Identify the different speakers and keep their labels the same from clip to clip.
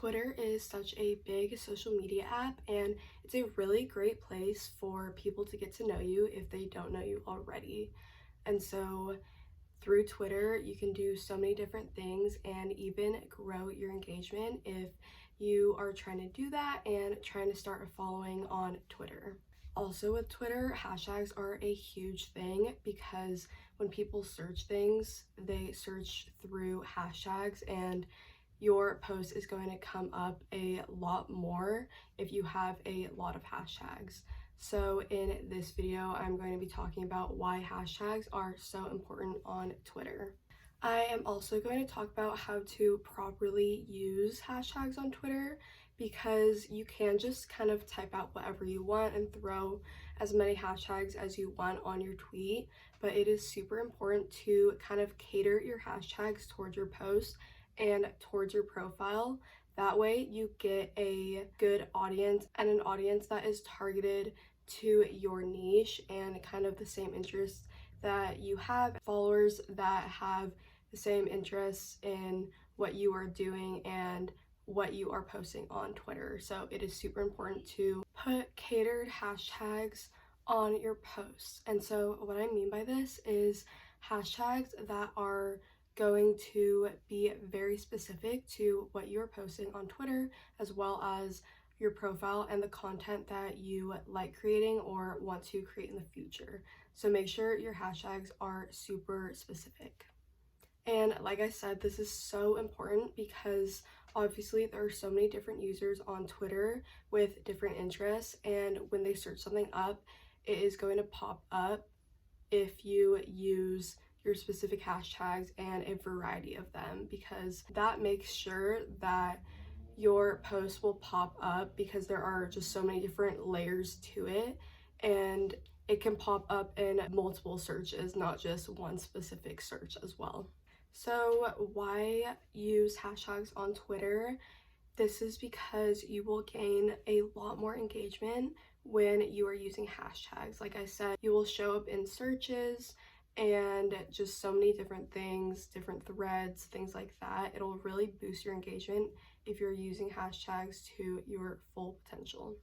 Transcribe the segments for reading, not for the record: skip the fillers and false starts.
Speaker 1: Twitter is such a big social media app, and it's a really great place for people to get to know you if they don't know you already. And so through Twitter, you can do so many different things and even grow your engagement if you are trying to do that and trying to start a following on Twitter. Also with Twitter, hashtags are a huge thing because when people search things, they search through hashtags, and your post is going to come up a lot more if you have a lot of hashtags. So in this video, I'm going to be talking about why hashtags are so important on Twitter. I am also going to talk about how to properly use hashtags on Twitter, because you can just kind of type out whatever you want and throw as many hashtags as you want on your tweet, but it is super important to kind of cater your hashtags towards your post and towards your profile. That way you get a good audience and an audience that is targeted to your niche and kind of the same interests that you have, followers that have the same interests in what you are doing and what you are posting on Twitter. So it is super important to put catered hashtags on your posts. And so what I mean by this is hashtags that are going to be very specific to what you're posting on Twitter, as well as your profile and the content that you like creating or want to create in the future. So make sure your hashtags are super specific. And like I said, this is so important because obviously there are so many different users on Twitter with different interests, and when they search something up, it is going to pop up if you use your specific hashtags and a variety of them, because that makes sure that your post will pop up, because there are just so many different layers to it, and it can pop up in multiple searches, not just one specific search as well. So why use hashtags on Twitter? This is because you will gain a lot more engagement when you are using hashtags. Like I said, you will show up in searches and just so many different things, different threads, things like that. It'll really boost your engagement if you're using hashtags to your full potential.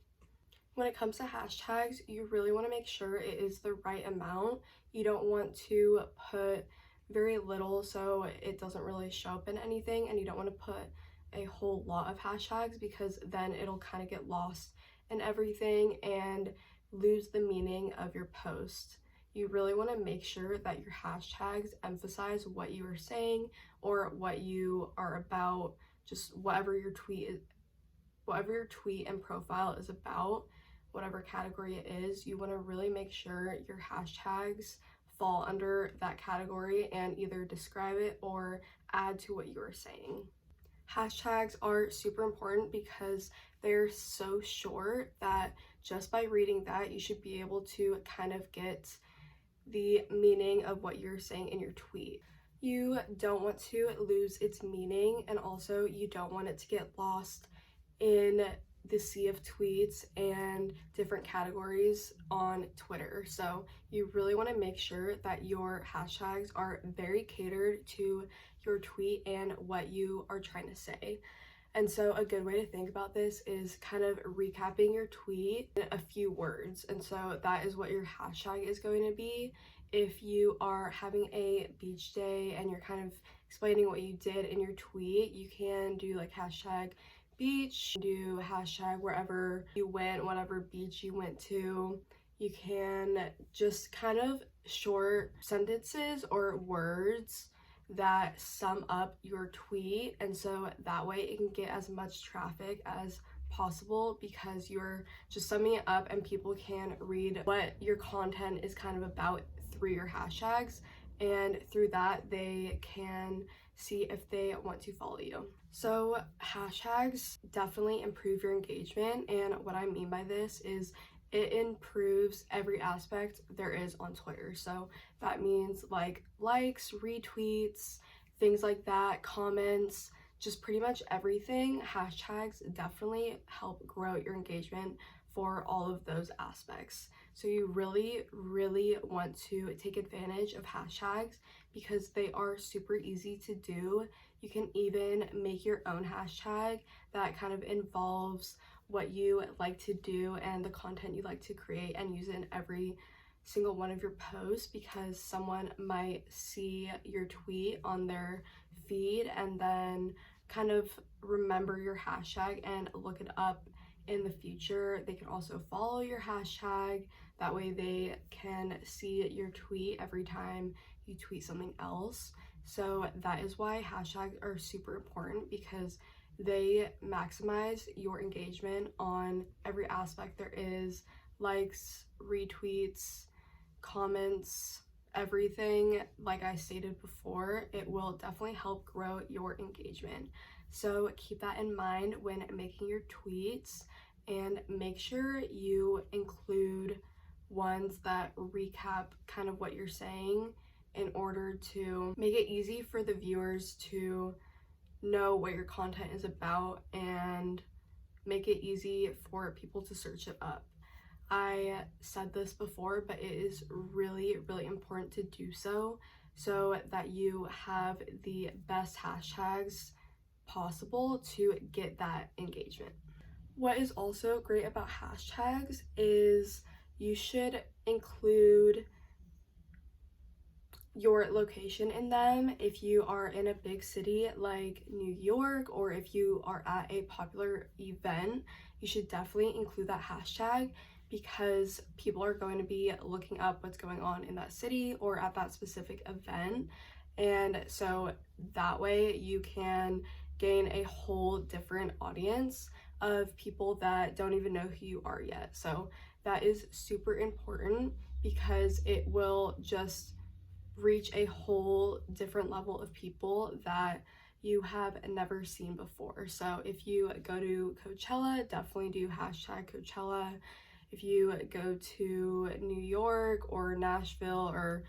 Speaker 1: When it comes to hashtags, you really want to make sure it is the right amount. You don't want to put very little so it doesn't really show up in anything, and you don't want to put a whole lot of hashtags because then it'll kind of get lost in everything and lose the meaning of your post. You really want to make sure that your hashtags emphasize what you are saying or what you are about, just whatever your tweet and profile is about, whatever category it is. You want to really make sure your hashtags fall under that category and either describe it or add to what you are saying. Hashtags are super important because they're so short that just by reading that, you should be able to kind of get the meaning of what you're saying in your tweet. You don't want to lose its meaning, and also you don't want it to get lost in the sea of tweets and different categories on Twitter. So you really want to make sure that your hashtags are very catered to your tweet and what you are trying to say. And so a good way to think about this is kind of recapping your tweet in a few words. And so that is what your hashtag is going to be. If you are having a beach day and you're kind of explaining what you did in your tweet, you can do like hashtag beach, do hashtag wherever you went, whatever beach you went to. You can just kind of short sentences or words that sum up your tweet, and so that way it can get as much traffic as possible because you're just summing it up and people can read what your content is kind of about through your hashtags, and through that they can see if they want to follow you. So hashtags definitely improve your engagement, and what I mean by this is it improves every aspect there is on Twitter. So that means like likes, retweets, things like that, comments, just pretty much everything. Hashtags definitely help grow your engagement for all of those aspects. So you really want to take advantage of hashtags because they are super easy to do. You can even make your own hashtag that kind of involves what you like to do and the content you like to create, and use it in every single one of your posts, because someone might see your tweet on their feed and then kind of remember your hashtag and look it up in the future. They can also follow your hashtag. That way they can see your tweet every time you tweet something else. So that is why hashtags are super important, because they maximize your engagement on every aspect there is: likes, retweets, comments, everything. Like I stated before, it will definitely help grow your engagement. So keep that in mind when making your tweets, and make sure you include ones that recap kind of what you're saying, in order to make it easy for the viewers to know what your content is about and make it easy for people to search it up. I said this before, but it is really, really important to do so, so that you have the best hashtags possible to get that engagement. What is also great about hashtags is you should include your location in them. If you are in a big city like New York, or if you are at a popular event, you should definitely include that hashtag, because people are going to be looking up what's going on in that city or at that specific event. And so that way you can gain a whole different audience of people that don't even know who you are yet. So that is super important, because it will just reach a whole different level of people that you have never seen before. So if you go to Coachella, definitely do hashtag Coachella. If you go to New York or Nashville or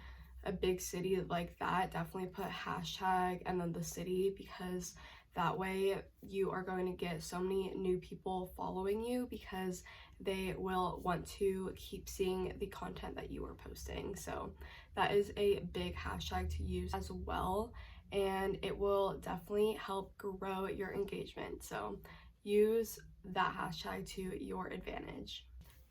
Speaker 1: a big city like that, definitely put hashtag and then the city, because that way you are going to get so many new people following you, because they will want to keep seeing the content that you are posting. So that is a big hashtag to use as well, and it will definitely help grow your engagement. So use that hashtag to your advantage.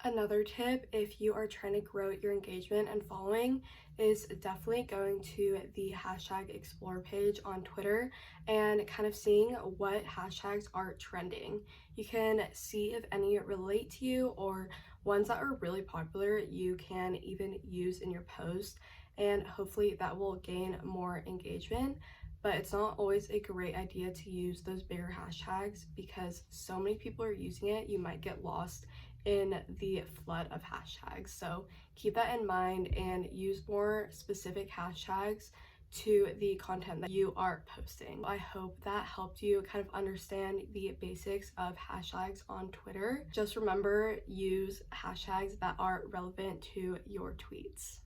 Speaker 1: Another tip, if you are trying to grow your engagement and following, is definitely going to the hashtag explore page on Twitter and kind of seeing what hashtags are trending. You can see if any relate to you, or ones that are really popular you can even use in your post, and hopefully that will gain more engagement. But it's not always a great idea to use those bigger hashtags, because so many people are using it, you might get lost in the flood of hashtags. So keep that in mind and use more specific hashtags to the content that you are posting. I hope that helped you kind of understand the basics of hashtags on Twitter. Just remember, use hashtags that are relevant to your tweets.